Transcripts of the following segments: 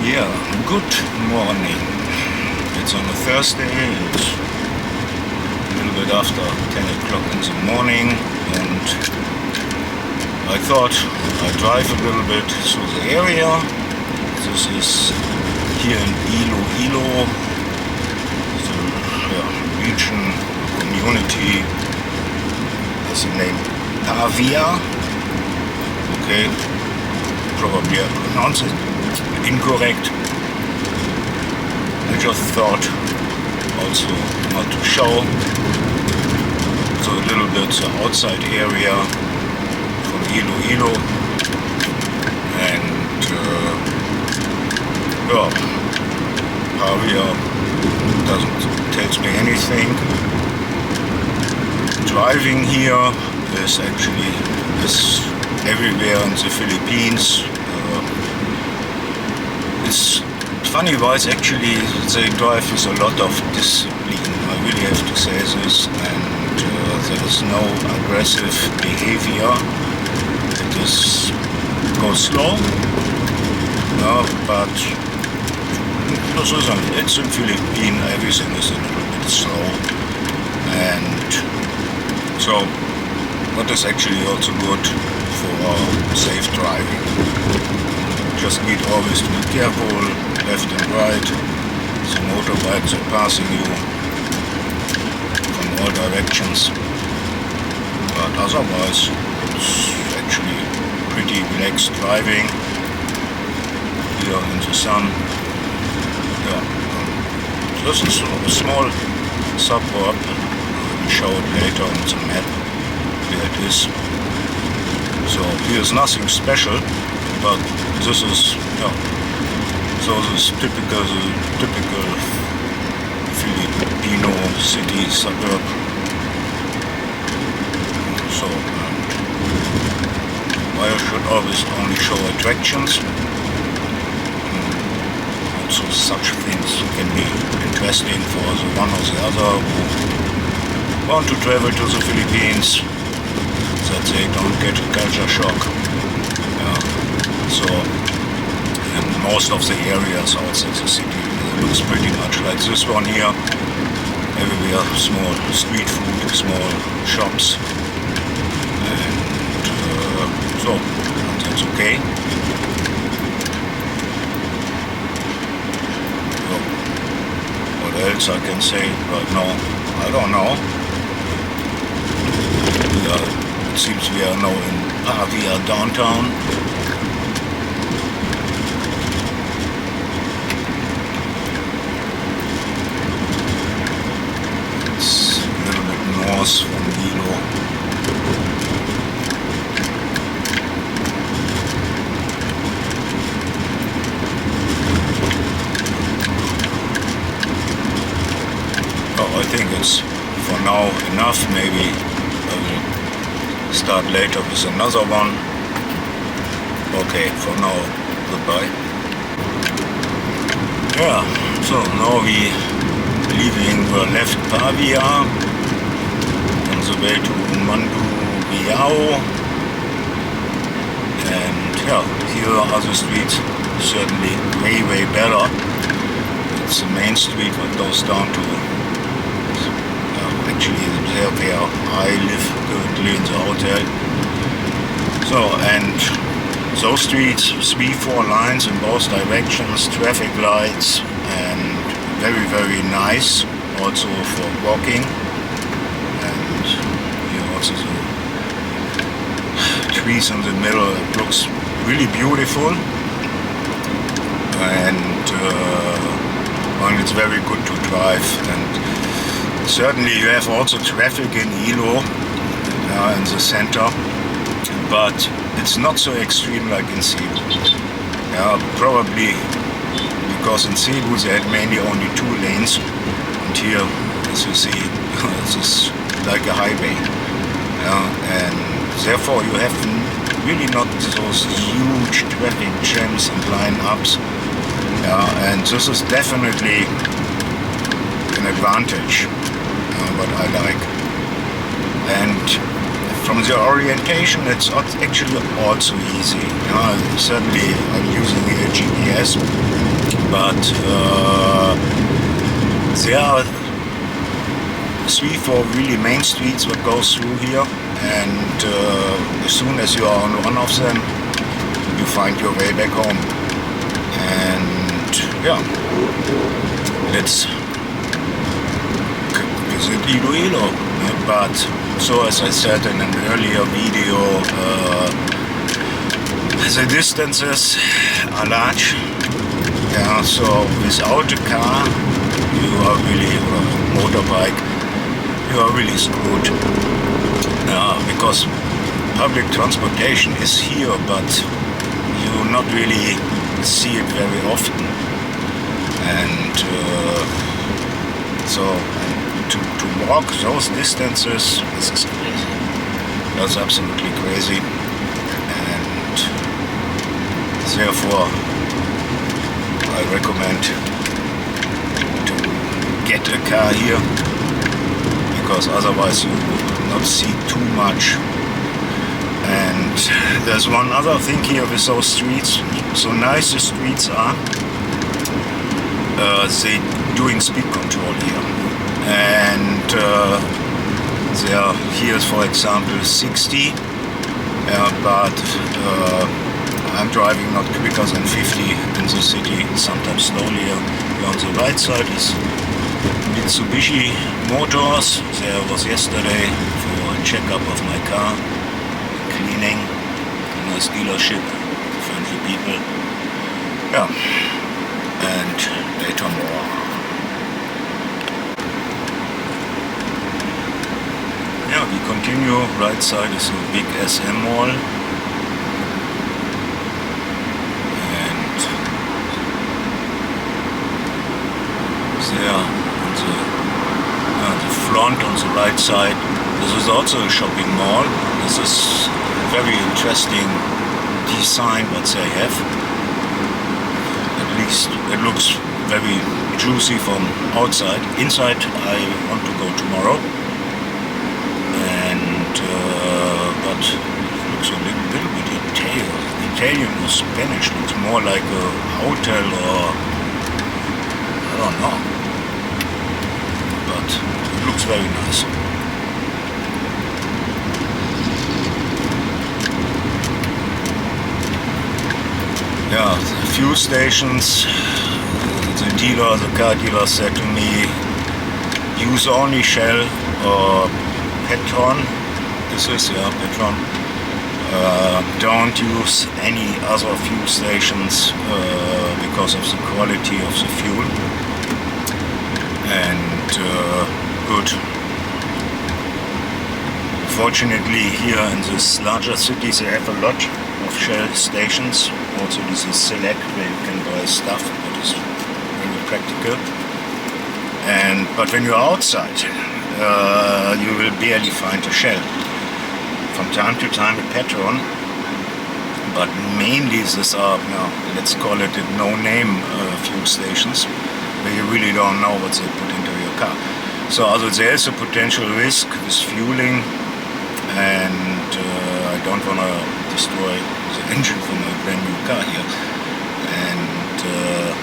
Yeah, good morning. It's on a Thursday, it's a little bit after 10 o'clock in the morning, and I thought I'd drive a little bit through the area. This is here in Iloilo, the region, community, has the name Pavia. Okay, probably I pronounced it incorrect. I just thought also not to show so a little bit the outside area from Iloilo, and yeah, Pavia doesn't tells me anything. Driving here is actually everywhere in the Philippines. It's funny wise, actually they drive with a lot of discipline, I really have to say this, and there is no aggressive behavior. It goes slow, but it's in Philippines, everything is a little bit slow, and so what is actually also good for safe driving. Just need always to be careful, left and right. The motorbikes are passing you from all directions. But otherwise, it's actually pretty relaxed driving here in the sun. Yeah. This is a small suburb. We'll show it later on the map where it is. So here's nothing special, but this is, so this typical Filipino city suburb. So I should always only show attractions. Also such things can be interesting for the one or the other who want to travel to the Philippines, that they don't get a culture shock. So in most of the areas outside the city it looks pretty much like this one here. Everywhere small street food, small shops, and so that's okay. So, what else I can say right now? I don't know. It seems we are now in Pavia downtown. From Ilo. Oh, I think it's for now enough. Maybe I will start later with another one. Okay, for now, goodbye. Yeah, so now we left Pavia the way to Mandu, and yeah, here are the streets certainly way better. It's the main street that goes down to actually there where I live currently in the hotel. So, and those streets, 3-4 lines in both directions, traffic lights, and very nice also for walking. Also the trees in the middle, it looks really beautiful, and it's very good to drive. And certainly you have also traffic in Ilo, in the center, but it's not so extreme like in Cebu. Probably because in Cebu they had mainly only 2 lanes, and here, as you see, it's like a highway. And therefore you have really not those huge traffic jams and line-ups, and this is definitely an advantage, what I like. And from the orientation, it's actually also easy. Certainly I'm using here GPS, but there are 3-4 really main streets that go through here, and as soon as you are on one of them, you find your way back home. And yeah, let's visit Iloilo. But so, as I said in an earlier video, the distances are large. Yeah, so without a car, you are really, or a motorbike, you are really screwed. Because public transportation is here, but you not really see it very often. And so to walk those distances, this is crazy. That's absolutely crazy. And therefore, I recommend to get a car here, because otherwise you will not see too much. And there's one other thing here with those streets. So nice the streets are, they doing speed control here. And there here, for example, 60, but I'm driving not quicker than 50 in the city, sometimes slowly. Here on the right side is Mitsubishi Motors. There was yesterday for a checkup of my car, cleaning, a nice dealership, friendly people. Yeah, and later more. Yeah, we continue. Right side is a big SM mall. And there on the front on the right side, this is also a shopping mall. This is very interesting design what they have. At least it looks very juicy from outside. Inside I want to go tomorrow. And but it looks a little bit Italian or Spanish. Looks more like a hotel, or I don't know. But it looks very nice. Yeah, the fuel stations. The car dealer said to me, use only Shell or Petron. This is Petron. Don't use any other fuel stations because of the quality of the fuel. And good. Fortunately, here in this larger cities, they have a lot of Shell stations. Also, this is Select, where you can buy stuff. That is very practical. But when you're outside, you will barely find a Shell. From time to time a Petron, but mainly these are, let's call it no-name fuel stations, where you really don't know what they put into your car. So there is a potential risk with fueling, and I don't want to destroy the engine from a brand new car here. And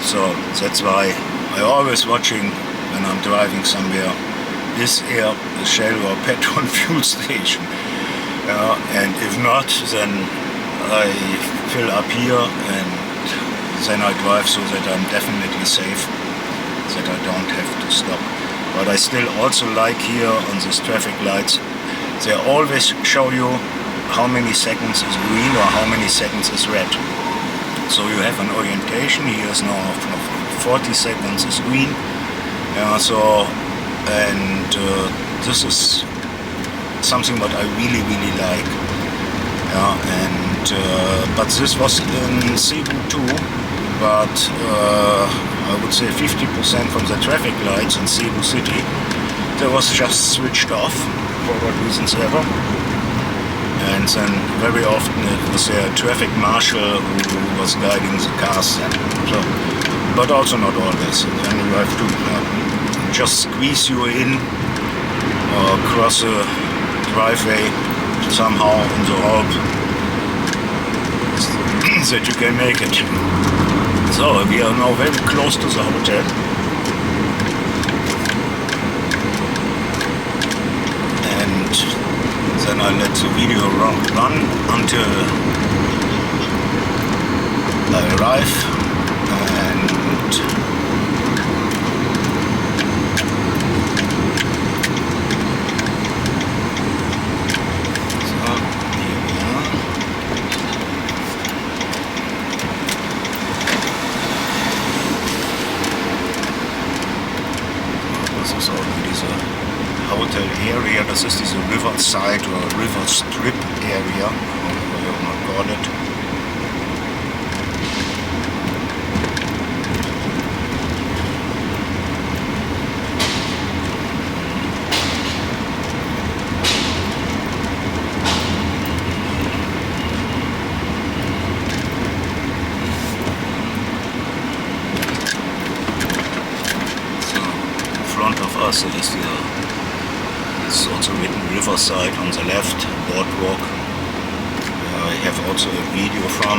so that's why I'm always watching when I'm driving somewhere, is there a Shell or Petron fuel station? And if not, then I fill up here, and then I drive so that I'm definitely safe, that I don't have to stop. But I still also like here on these traffic lights, they always show you how many seconds is green or how many seconds is red. So you have an orientation. Here is now 40 seconds is green. This is something what I really like. But this was in Cebu too. But I would say 50% from the traffic lights in Cebu City, they was just switched off for what reasons ever. And then very often it was a traffic marshal who was guiding the cars then. So, but also not always. Then you have to just squeeze you in or cross a driveway somehow in the hope that you can make it. So we are now very close to the hotel. And then I let the video run until I arrive. And so here we are. This is already the hotel area. This is the riverside or river strip area, however you want to call it. Of us is it's also written riverside on the left, boardwalk. I have also a video from.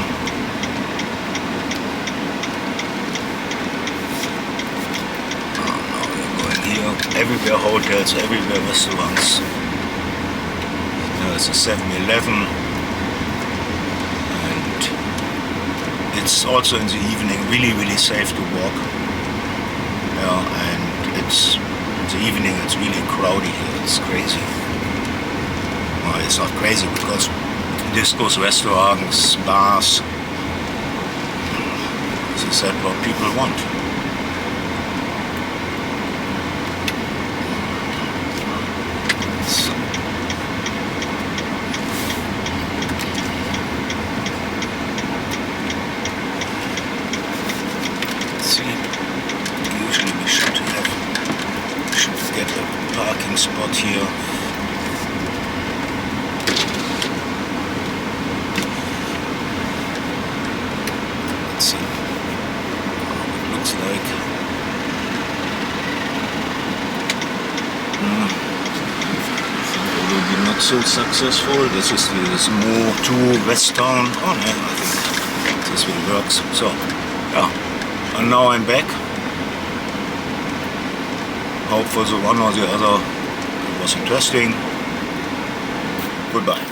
Now we're going here. Everywhere hotels, everywhere restaurants. There's a 7-Eleven, and it's also in the evening really safe to walk. Yeah, and it's in the evening, it's really crowded here. It's crazy. Well, it's not crazy because discos, restaurants, bars, as I said, what people want. So, let's see. Usually we should get a parking spot here. Let's see how it looks like. I think it will be not so successful. This is this move to West Town. Oh no, I think this will work. So yeah, and now I'm back. Hope for the one or the other it was interesting. Goodbye.